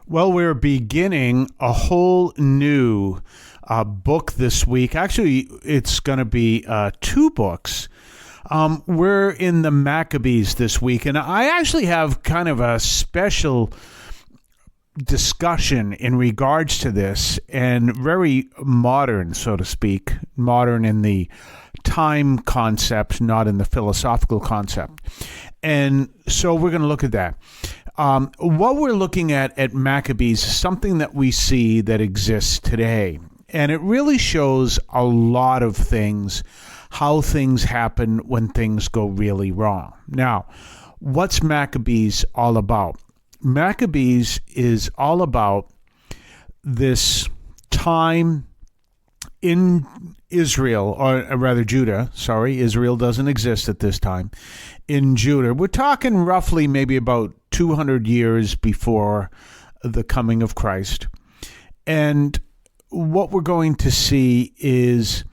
Well, we're beginning a whole new book this week. Actually, it's going to be two books. We're in the Maccabees this week, and I actually have kind of a special discussion in regards to this, and very modern, so to speak, modern in the time concept, not in the philosophical concept. And so we're going to look at that. What we're looking at Maccabees is something that we see that exists today. And it really shows a lot of things, how things happen when things go really wrong. Now, what's Maccabees all about? Maccabees is all about this time in Israel, or rather Judah. Sorry, Israel doesn't exist at this time. In Judah, we're talking roughly maybe about 200 years before the coming of Christ. And what we're going to see is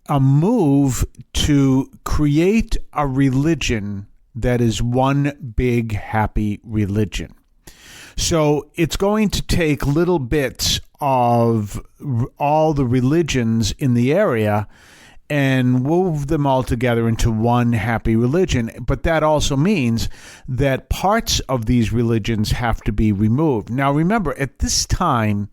a move to create a religion that is one big happy religion. So it's going to take little bits of all the religions in the area and wove them all together into one happy religion. But that also means that parts of these religions have to be removed. Now, remember, at this time,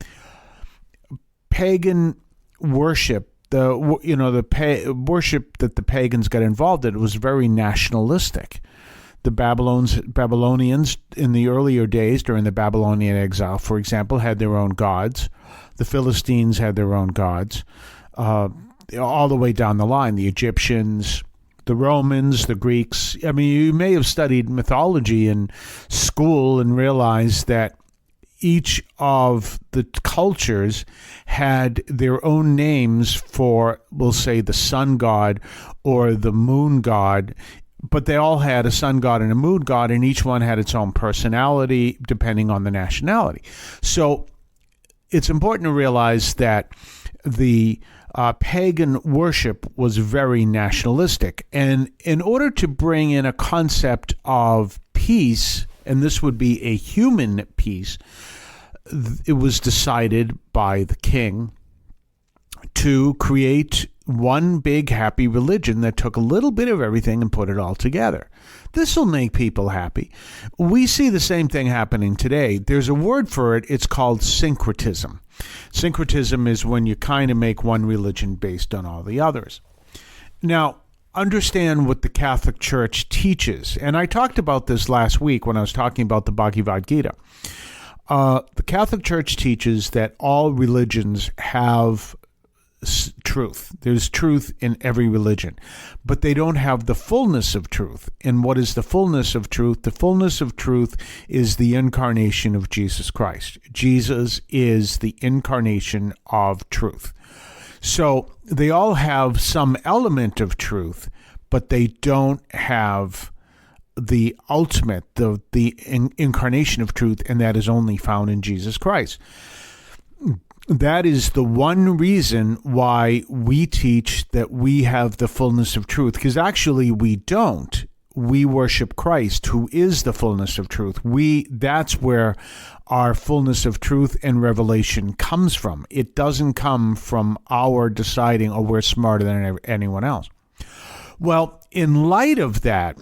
pagan worship, worship that the pagans got involved in, was very nationalistic. The Babylonians in the earlier days during the Babylonian exile, for example, had their own gods. The Philistines had their own gods. All the way down the line, the Egyptians, the Romans, the Greeks. I mean, you may have studied mythology in school and realized that each of the cultures had their own names for, we'll say, the sun god or the moon god, but they all had a sun god and a moon god, and each one had its own personality depending on the nationality. So it's important to realize that the pagan worship was very nationalistic. And in order to bring in a concept of peace, and this would be a human peace, it was decided by the king to create one big happy religion that took a little bit of everything and put it all together. This will make people happy. We see the same thing happening today. There's a word for it. It's called syncretism. Syncretism is when you kind of make one religion based on all the others. Now, understand what the Catholic Church teaches. And I talked about this last week when I was talking about the Bhagavad Gita. The Catholic Church teaches that all religions have truth. There's truth in every religion, but they don't have the fullness of truth. And what is the fullness of truth? The fullness of truth is the incarnation of Jesus Christ. Jesus is the incarnation of truth. So they all have some element of truth, but they don't have the ultimate, the incarnation of truth, and that is only found in Jesus Christ. That is the one reason why we teach that we have the fullness of truth, because actually we don't. We worship Christ, who is the fullness of truth. That's where our fullness of truth and revelation comes from. It doesn't come from our deciding, oh, we're smarter than anyone else. Well, in light of that,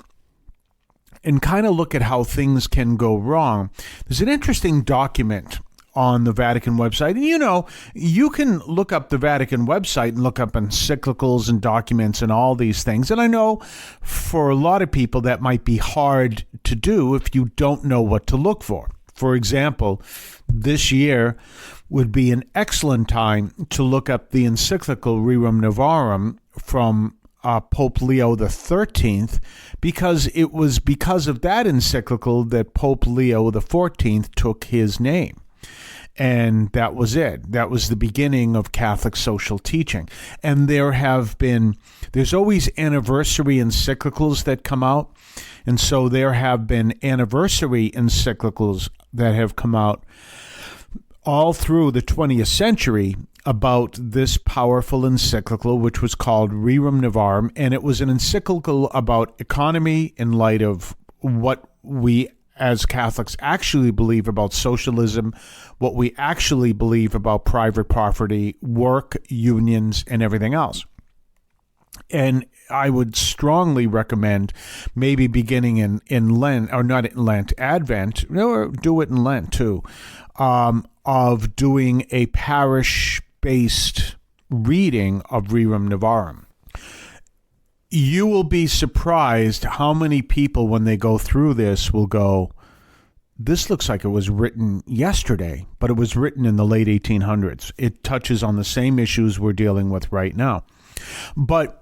and kind of look at how things can go wrong, there's an interesting document on the Vatican website. And you can look up the Vatican website and look up encyclicals and documents and all these things. And I know for a lot of people that might be hard to do if you don't know what to look for. For example, this year would be an excellent time to look up the encyclical Rerum Novarum from Pope Leo XIII, because it was because of that encyclical that Pope Leo XIV took his name. And that was it. That was the beginning of Catholic social teaching. And there's always anniversary encyclicals that come out. And so there have been anniversary encyclicals that have come out all through the 20th century about this powerful encyclical, which was called Rerum Novarum. And it was an encyclical about economy in light of what we as Catholics actually believe about socialism, what we actually believe about private property, work, unions, and everything else. And I would strongly recommend maybe beginning in Lent, or not in Lent, Advent, or do it in Lent too, of doing a parish-based reading of Rerum Novarum. You will be surprised how many people, when they go through this, will go, this looks like it was written yesterday, but it was written in the late 1800s. It touches on the same issues we're dealing with right now. But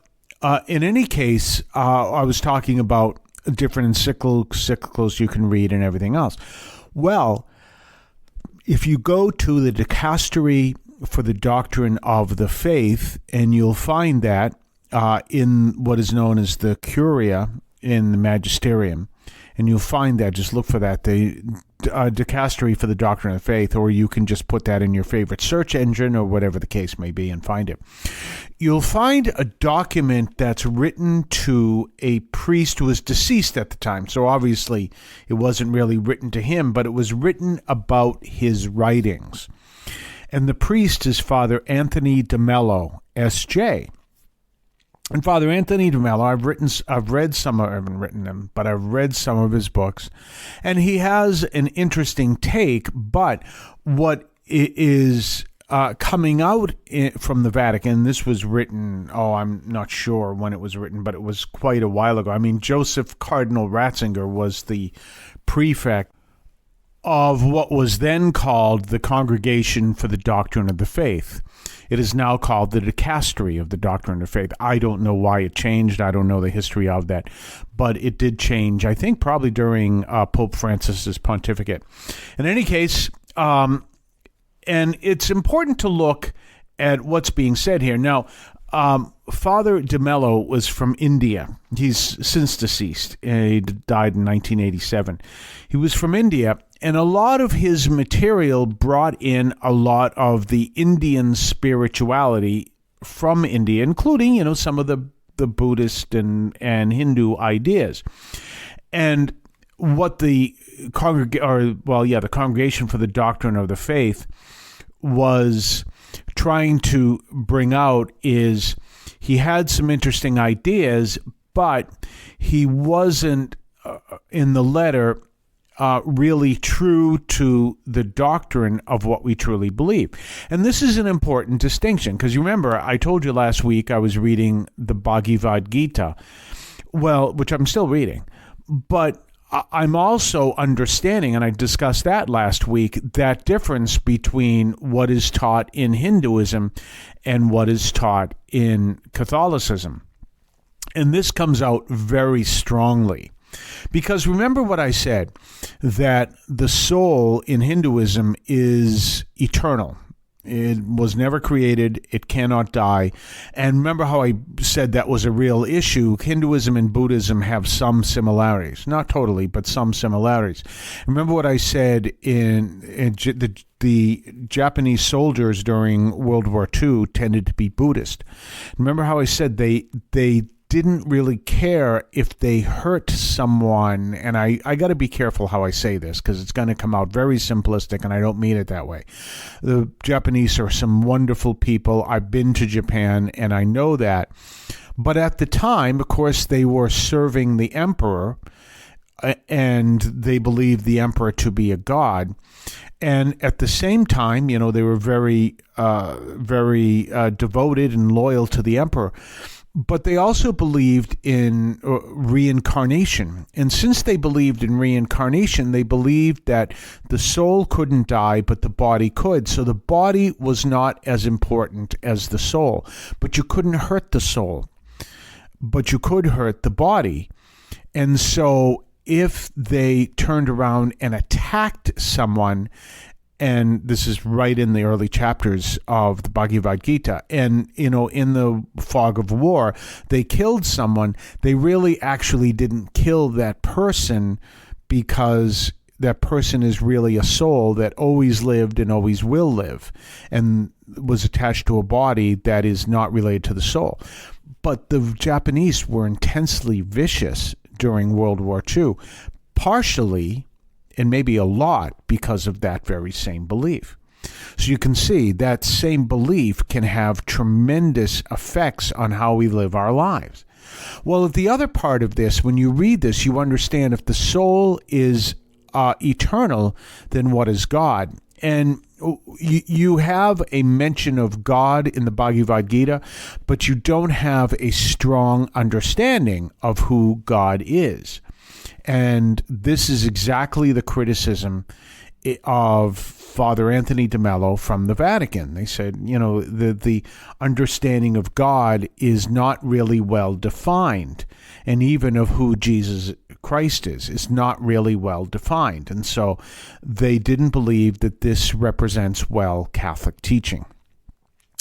in any case, I was talking about different encyclicals you can read and everything else. Well, if you go to the Dicastery for the Doctrine of the Faith, and you'll find that in what is known as the Curia in the Magisterium, and you'll find that, just look for that, the Dicastery for the Doctrine of the Faith, or you can just put that in your favorite search engine or whatever the case may be and find it. You'll find a document that's written to a priest who was deceased at the time. So obviously it wasn't really written to him, but it was written about his writings. And the priest is Father Anthony de Mello, S.J., and Father Anthony de Mello, I've read some of, I haven't written them, but I've read some of his books, and he has an interesting take. But what is coming out from the Vatican, this was written, I'm not sure when it was written, but it was quite a while ago. I mean, Joseph Cardinal Ratzinger was the prefect of what was then called the Congregation for the Doctrine of the Faith. It is now called the Dicastery of the Doctrine of Faith. I don't know why it changed. I don't know the history of that. But it did change, I think, probably during Pope Francis's pontificate. In any case, and it's important to look at what's being said here. Now, Father de Mello was from India. He's since deceased. He died in 1987. He was from India. And a lot of his material brought in a lot of the Indian spirituality from India, including, some of the Buddhist and Hindu ideas. And what the Congregation for the Doctrine of the Faith was trying to bring out is he had some interesting ideas, but he wasn't in the letter really true to the doctrine of what we truly believe. And this is an important distinction, because you remember, I told you last week I was reading the Bhagavad Gita, which I'm still reading, but I'm also understanding, and I discussed that last week, that difference between what is taught in Hinduism and what is taught in Catholicism. And this comes out very strongly. Because remember what I said, that the soul in Hinduism is eternal. It was never created. It cannot die. And remember how I said that was a real issue. Hinduism and Buddhism have some similarities. Not totally, but some similarities. Remember what I said in the Japanese soldiers during World War II tended to be Buddhist. Remember how I said they didn't really care if they hurt someone, and I got to be careful how I say this because it's going to come out very simplistic, and I don't mean it that way. The Japanese are some wonderful people. I've been to Japan, and I know that. But at the time, of course, they were serving the emperor, and they believed the emperor to be a god. And at the same time, they were very, very devoted and loyal to the emperor. But they also believed in reincarnation. And since they believed in reincarnation, they believed that the soul couldn't die, but the body could. So the body was not as important as the soul. But you couldn't hurt the soul, but you could hurt the body. And so if they turned around and attacked someone, and this is right in the early chapters of the Bhagavad Gita, and, in the fog of war, they killed someone, they really actually didn't kill that person because that person is really a soul that always lived and always will live and was attached to a body that is not related to the soul. But the Japanese were intensely vicious during World War II, partially and maybe a lot because of that very same belief. So you can see that same belief can have tremendous effects on how we live our lives. Well, the other part of this, when you read this, you understand if the soul is eternal, then what is God? And you have a mention of God in the Bhagavad Gita, but you don't have a strong understanding of who God is. And this is exactly the criticism of Father Anthony de Mello from the Vatican. They said, the understanding of God is not really well defined, and even of who Jesus Christ is not really well defined. And so they didn't believe that this represents well Catholic teaching.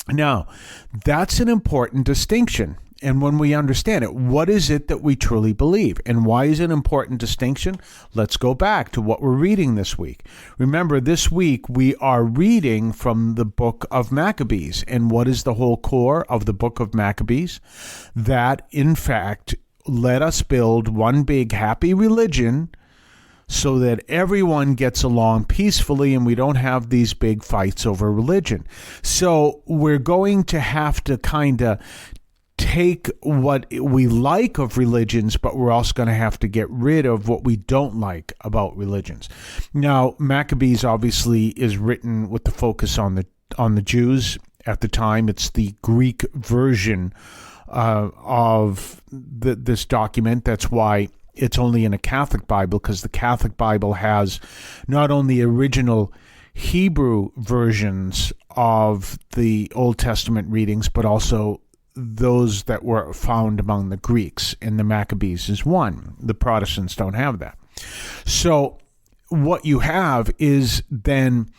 Now, that's an important distinction. And when we understand it, what is it that we truly believe? And why is it an important distinction? Let's go back to what we're reading this week. Remember, this week we are reading from the book of Maccabees. And what is the whole core of the book of Maccabees? That, in fact, let us build one big happy religion so that everyone gets along peacefully and we don't have these big fights over religion. So we're going to have to kind of take what we like of religions, but we're also going to have to get rid of what we don't like about religions. Now, Maccabees obviously is written with the focus on the Jews at the time. It's the Greek version of this document. That's why it's only in a Catholic Bible, because the Catholic Bible has not only original Hebrew versions of the Old Testament readings, but also those that were found among the Greeks, and the Maccabees is one. The Protestants don't have that. So what you have is then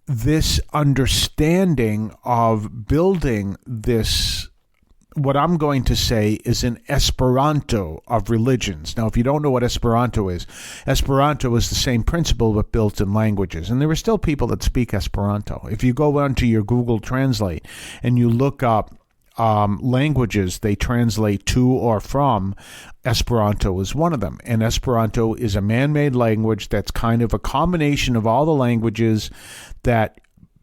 this understanding of building this, what I'm going to say is an Esperanto of religions. Now, if you don't know what Esperanto is the same principle but built in languages. And there are still people that speak Esperanto. If you go onto your Google Translate and you look up languages they translate to or from, Esperanto is one of them. And Esperanto is a man-made language that's kind of a combination of all the languages that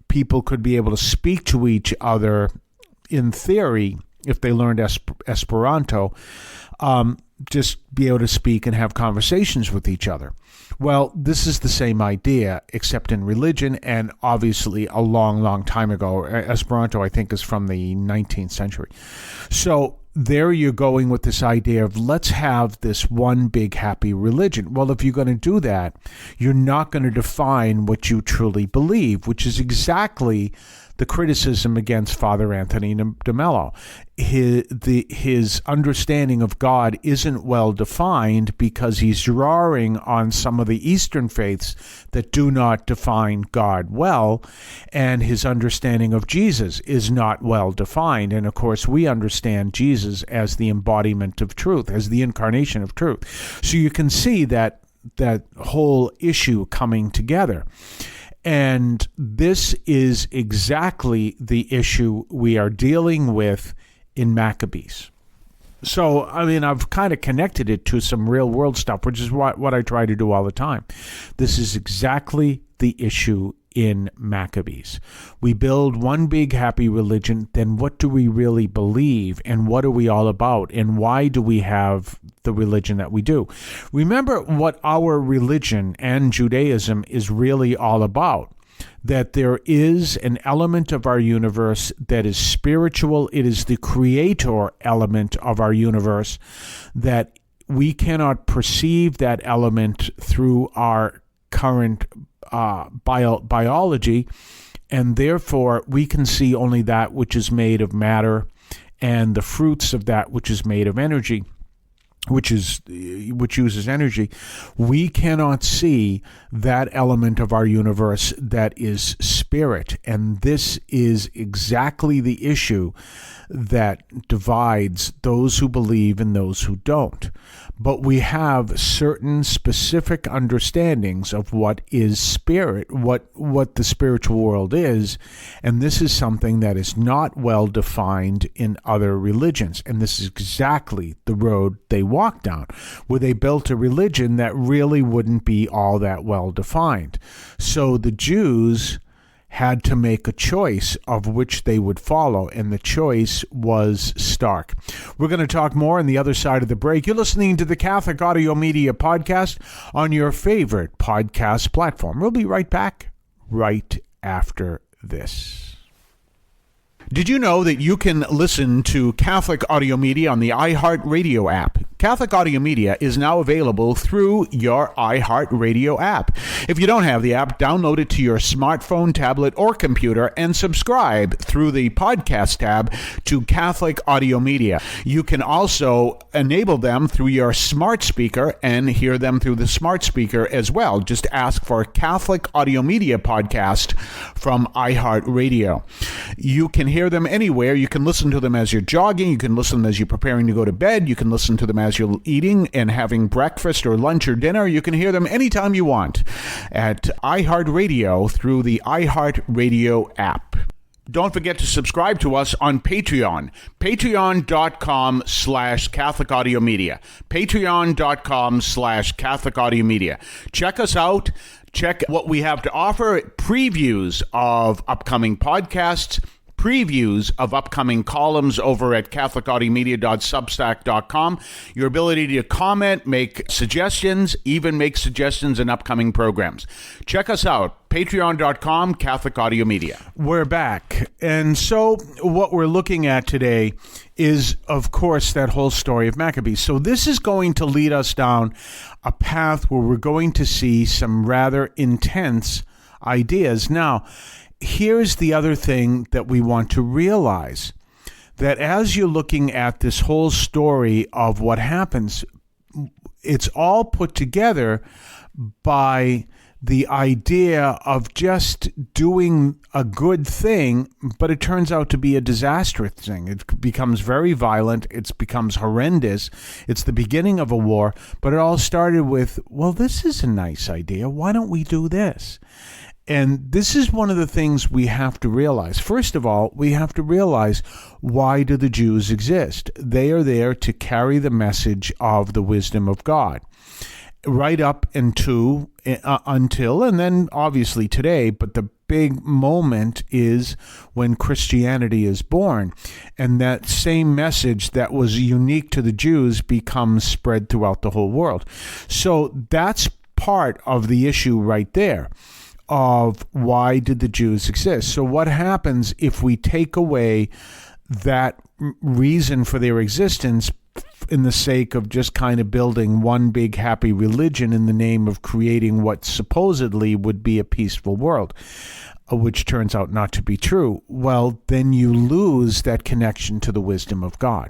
people could be able to speak to each other in theory if they learned Esperanto, just be able to speak and have conversations with each other. Well, this is the same idea, except in religion, and obviously a long, long time ago. Esperanto, I think, is from the 19th century. So there you're going with this idea of let's have this one big happy religion. Well, if you're going to do that, you're not going to define what you truly believe, which is exactly the criticism against Father Anthony de Mello. His understanding of God isn't well defined because he's drawing on some of the Eastern faiths that do not define God well, and his understanding of Jesus is not well defined. And of course, we understand Jesus as the embodiment of truth, as the incarnation of truth. So you can see that whole issue coming together. And this is exactly the issue we are dealing with in Maccabees. So, I mean, I've kind of connected it to some real world stuff, which is what I try to do all the time. This is exactly the issue in Maccabees. We build one big happy religion, then what do we really believe, and what are we all about, and why do we have the religion that we do? Remember what our religion and Judaism is really all about. That there is an element of our universe that is spiritual. It is the creator element of our universe, that we cannot perceive that element through our current biology, and therefore we can see only that which is made of matter and the fruits of that which is made of energy, which uses energy. We cannot see that element of our universe that is spirit. And this is exactly the issue that divides those who believe and those who don't. But we have certain specific understandings of what is spirit, what the spiritual world is, and this is something that is not well defined in other religions. And this is exactly the road they walked down, where they built a religion that really wouldn't be all that well defined. So the Jews had to make a choice of which they would follow, and the choice was stark. We're going to talk more on the other side of the break. You're listening to the Catholic Audio Media Podcast on your favorite podcast platform. We'll be right back right after this. Did you know that you can listen to Catholic Audio Media on the iHeartRadio app? Catholic Audio Media is now available through your iHeartRadio app. If you don't have the app, download it to your smartphone, tablet, or computer and subscribe through the podcast tab to Catholic Audio Media. You can also enable them through your smart speaker and hear them through the smart speaker as well. Just ask for Catholic Audio Media Podcast from iHeartRadio. You can hear them anywhere. You can listen to them as you're jogging. You can listen to them as you're preparing to go to bed. You can listen to them as you're eating and having breakfast or lunch or dinner. You can hear them anytime you want at iHeartRadio through the iHeartRadio app. Don't forget to subscribe to us on Patreon. Patreon.com/Catholic Audio Media. Patreon.com/Catholic Audio Media. Check us out. Check what we have to offer. Previews of upcoming podcasts. Previews of upcoming columns over at catholicaudio.substack.com. Your ability to comment, make suggestions, even make suggestions in upcoming programs. Check us out, patreon.com, Catholic Audio Media. We're back. And so what we're looking at today is, of course, that whole story of Maccabees. So this is going to lead us down a path where we're going to see some rather intense ideas. Now, here's the other thing that we want to realize, that as you're looking at this whole story of what happens, it's all put together by the idea of just doing a good thing, but it turns out to be a disastrous thing. It becomes very violent. It becomes horrendous. It's the beginning of a war, but it all started with, well, this is a nice idea. Why don't we do this? And this is one of the things we have to realize. First of all, we have to realize, why do the Jews exist? They are there to carry the message of the wisdom of God, right up until, and then obviously today, but the big moment is when Christianity is born. And that same message that was unique to the Jews becomes spread throughout the whole world. So that's part of the issue right there, of why did the Jews exist. So what happens if we take away that reason for their existence in the sake of just kind of building one big happy religion in the name of creating what supposedly would be a peaceful world, which turns out not to be true? Well, then you lose that connection to the wisdom of God.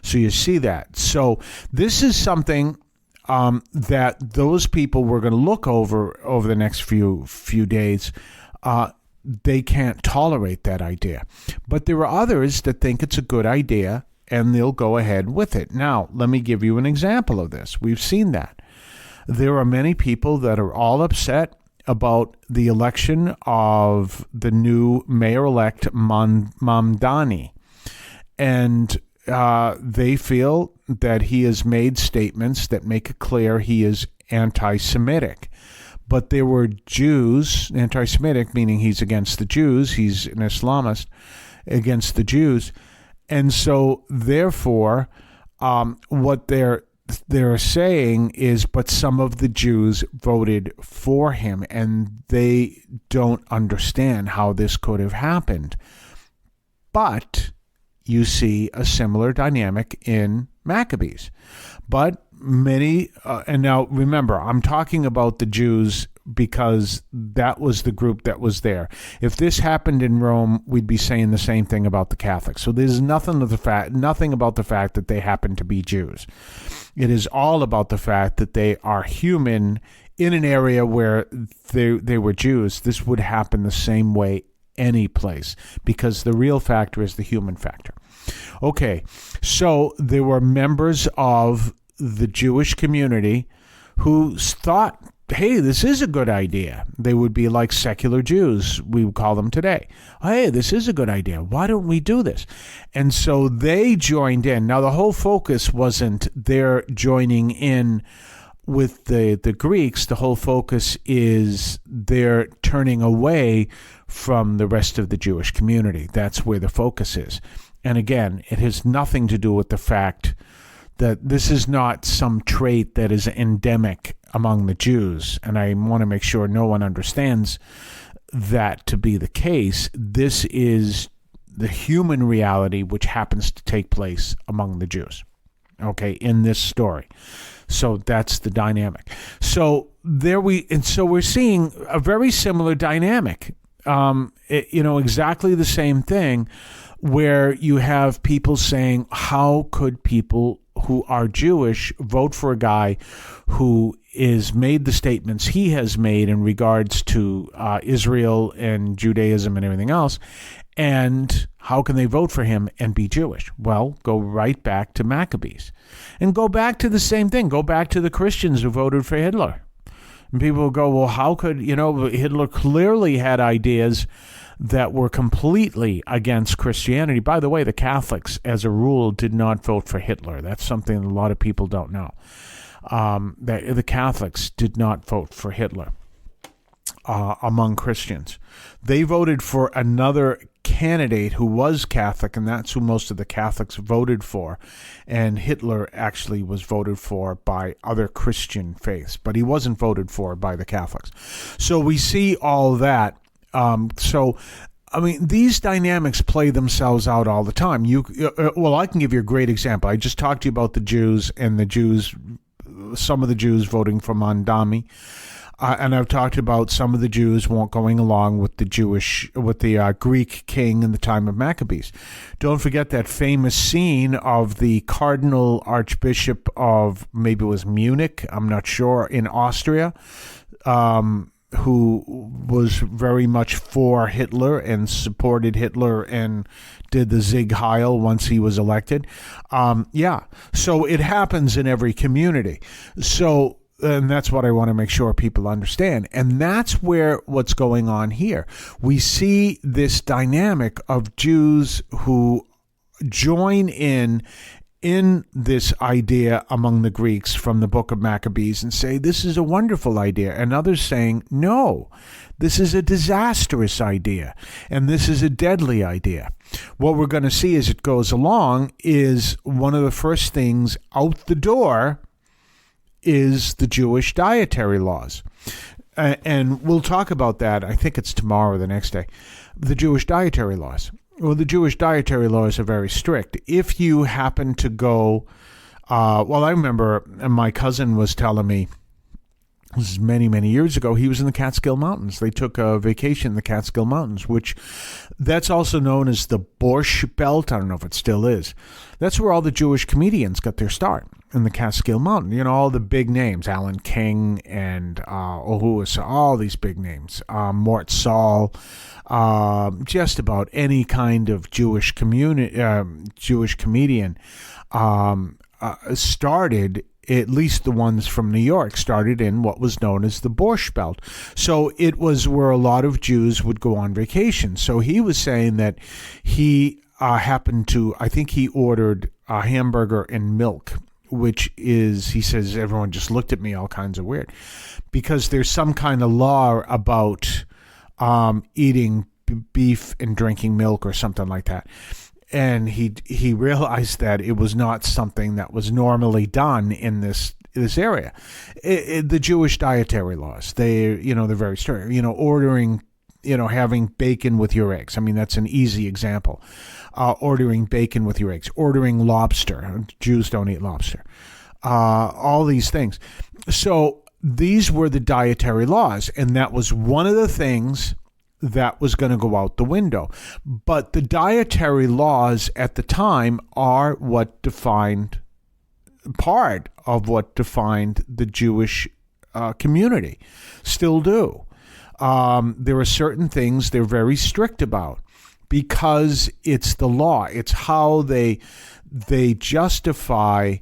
So you see that. So this is something that those people we're going to look over the next few days, they can't tolerate that idea. But there are others that think it's a good idea, and they'll go ahead with it. Now, let me give you an example of this. We've seen that. There are many people that are all upset about the election of the new mayor-elect Mamdani. And they feel that he has made statements that make it clear he is anti-Semitic. But there were Jews, anti-Semitic, meaning he's against the Jews, he's an Islamist against the Jews. And so, therefore, what they're saying is, but some of the Jews voted for him, and they don't understand how this could have happened. But you see a similar dynamic in Maccabees. But many, and now remember, I'm talking about the Jews because that was the group that was there. If this happened in Rome, we'd be saying the same thing about the Catholics. So there's nothing about the fact that they happen to be Jews. It is all about the fact that they are human in an area where they were Jews, this would happen the same way any place, because the real factor is the human factor. Okay, so there were members of the Jewish community who thought, hey, this is a good idea. They would be like secular Jews, we would call them today. Hey, this is a good idea. Why don't we do this? And so they joined in. Now, the whole focus wasn't their joining in with the Greeks. The whole focus is their turning away from the rest of the Jewish community. That's where the focus is. And again, it has nothing to do with the fact that this is not some trait that is endemic among the Jews. And I want to make sure no one understands that to be the case. This is the human reality which happens to take place among the Jews, okay, in this story. So that's the dynamic. So we're seeing a very similar dynamic, exactly the same thing, where you have people saying, how could people who are Jewish vote for a guy who is made the statements he has made in regards to Israel and Judaism and everything else, and how can they vote for him and be Jewish? Well, go right back to Maccabees. And go back to the same thing. Go back to the Christians who voted for Hitler. And people will go, well, how could, Hitler clearly had ideas that were completely against Christianity. By the way, the Catholics, as a rule, did not vote for Hitler. That's something a lot of people don't know. The Catholics did not vote for Hitler among Christians. They voted for another candidate who was Catholic, and that's who most of the Catholics voted for. And Hitler actually was voted for by other Christian faiths, but he wasn't voted for by the Catholics. So we see all that. These dynamics play themselves out all the time. I can give you a great example. I just talked to you about the Jews and some of the Jews voting for Mandami. And I've talked about some of the Jews going along with the Greek king in the time of Maccabees. Don't forget that famous scene of the Cardinal Archbishop of, maybe it was Munich, I'm not sure, in Austria, who was very much for Hitler and supported Hitler and did the Sieg Heil once he was elected. So it happens in every community. And that's what I want to make sure people understand. And that's what's going on here. We see this dynamic of Jews who join in this idea among the Greeks from the book of Maccabees and say, this is a wonderful idea. And others saying, no, this is a disastrous idea. And this is a deadly idea. What we're going to see as it goes along is one of the first things out the door is the Jewish dietary laws. And we'll talk about that. I think it's tomorrow or the next day. The Jewish dietary laws. Well, the Jewish dietary laws are very strict. If you happen to go, I remember my cousin was telling me, this is many, many years ago, he was in the Catskill Mountains. They took a vacation in the Catskill Mountains, which that's also known as the Borscht Belt. I don't know if it still is. That's where all the Jewish comedians got their start, in the Catskill Mountain. All the big names, Alan King and all these big names, Mort Saul, just about any kind of Jewish comedian started. At least the ones from New York started in what was known as the Borscht Belt. So it was where a lot of Jews would go on vacation. So he was saying that he happened to, I think he ordered a hamburger and milk, which is, he says, everyone just looked at me all kinds of weird, because there's some kind of law about eating beef and drinking milk or something like that. And he realized that it was not something that was normally done in this area. The Jewish dietary laws, they're very strict. Ordering, having bacon with your eggs. I mean, that's an easy example. Ordering bacon with your eggs. Ordering lobster. Jews don't eat lobster. All these things. So these were the dietary laws, and that was one of the things that was going to go out the window. But the dietary laws at the time are part of what defined the Jewish community, still do. There are certain things they're very strict about because it's the law. It's how they justify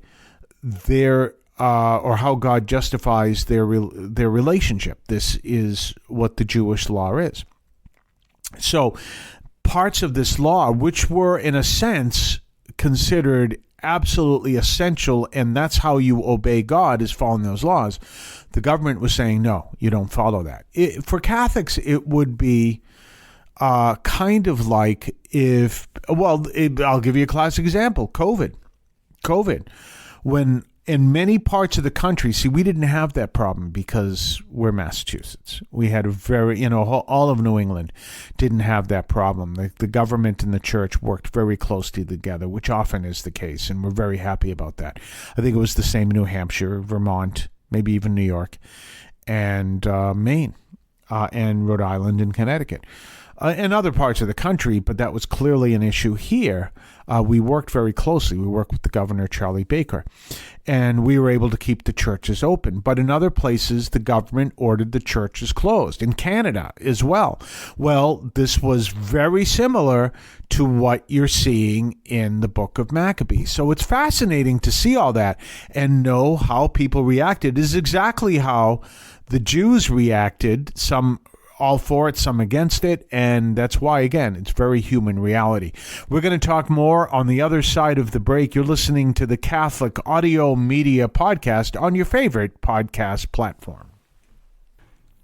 their or how God justifies their relationship. This is what the Jewish law is. So parts of this law, which were in a sense considered absolutely essential, and that's how you obey God, is following those laws, the government was saying, no, you don't follow that. For Catholics, it would be kind of like I'll give you a classic example, COVID. When in many parts of the country, see, we didn't have that problem because we're Massachusetts. We had a very, all of New England didn't have that problem. The government and the church worked very closely together, which often is the case, and we're very happy about that. I think it was the same in New Hampshire, Vermont, maybe even New York, and Maine, and Rhode Island and Connecticut. And other parts of the country, but that was clearly an issue here. We worked very closely. We worked with the governor, Charlie Baker, and we were able to keep the churches open. But in other places, the government ordered the churches closed. In Canada as well. Well, this was very similar to what you're seeing in the book of Maccabees. So it's fascinating to see all that and know how people reacted. It is exactly how the Jews reacted, some all for it, some against it, and that's why, again, it's very human reality. We're going to talk more on the other side of the break. You're listening to the Catholic Audio Media Podcast on your favorite podcast platform.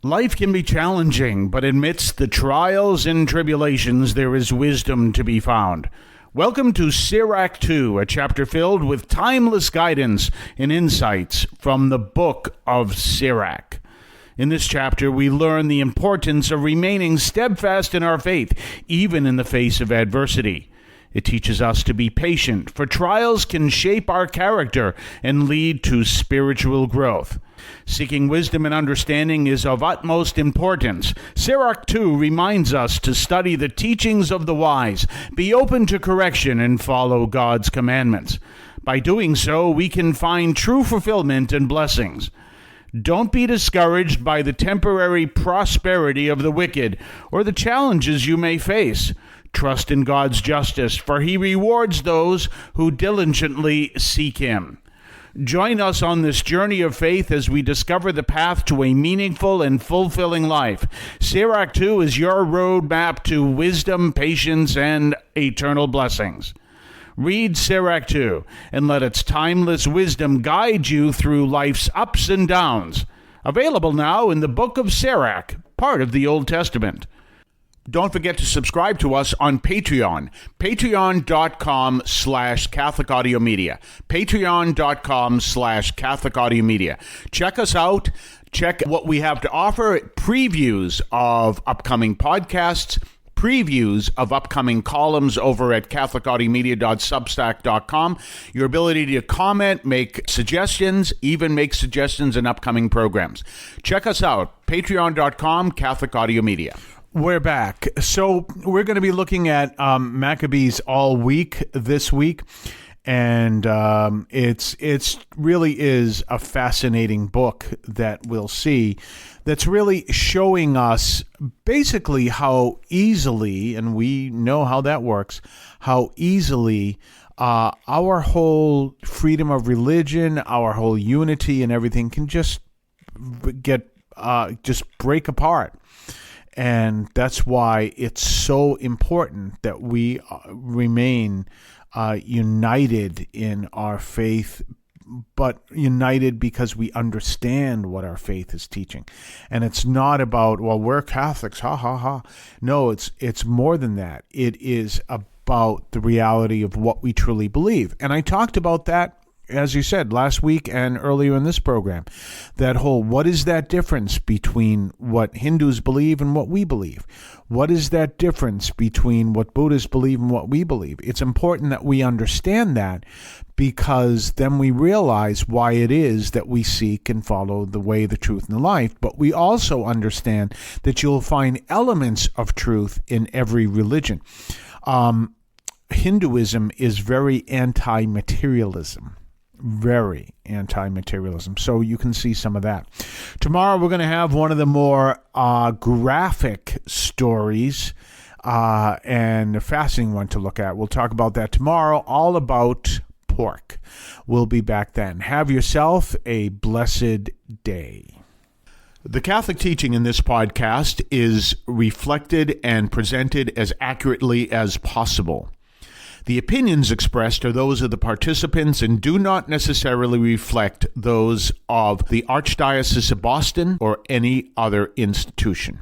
Life can be challenging, but amidst the trials and tribulations, there is wisdom to be found. Welcome to Sirach 2, a chapter filled with timeless guidance and insights from the book of Sirach. In this chapter, we learn the importance of remaining steadfast in our faith, even in the face of adversity. It teaches us to be patient, for trials can shape our character and lead to spiritual growth. Seeking wisdom and understanding is of utmost importance. Sirach 2 reminds us to study the teachings of the wise, be open to correction, and follow God's commandments. By doing so, we can find true fulfillment and blessings. Don't be discouraged by the temporary prosperity of the wicked or the challenges you may face. Trust in God's justice, for he rewards those who diligently seek him. Join us on this journey of faith as we discover the path to a meaningful and fulfilling life. Sirach 2 is your roadmap to wisdom, patience, and eternal blessings. Read Sirach 2 and let its timeless wisdom guide you through life's ups and downs. Available now in the book of Sirach, part of the Old Testament. Don't forget to subscribe to us on Patreon, patreon.com/Catholic Audio Media, patreon.com/Catholic Audio Media. Check us out. Check what we have to offer, previews of upcoming podcasts, previews of upcoming columns over at catholicaudiomedia.substack.com, your ability to comment, make suggestions, even make suggestions in upcoming programs. Check us out, patreon.com, Catholic Audio Media. We're back. So we're going to be looking at Maccabees all week this week. And it's really is a fascinating book that we'll see that's really showing us basically how easily, and we know how that works, how easily our whole freedom of religion, our whole unity and everything can just break apart. And that's why it's so important that we remain united in our faith, but united because we understand what our faith is teaching. And it's not about, well, we're Catholics, ha, ha, ha. No, it's more than that. It is about the reality of what we truly believe. And I talked about that, as you said, last week and earlier in this program, that whole, what is that difference between what Hindus believe and what we believe? What is that difference between what Buddhists believe and what we believe? It's important that we understand that, because then we realize why it is that we seek and follow the way, the truth, and the life. But we also understand that you'll find elements of truth in every religion. Hinduism is very anti-materialism. Very anti-materialism. So you can see some of that. Tomorrow we're going to have one of the more graphic stories and a fascinating one to look at. We'll talk about that tomorrow, all about pork. We'll be back then. Have yourself a blessed day. The Catholic teaching in this podcast is reflected and presented as accurately as possible. The opinions expressed are those of the participants and do not necessarily reflect those of the Archdiocese of Boston or any other institution.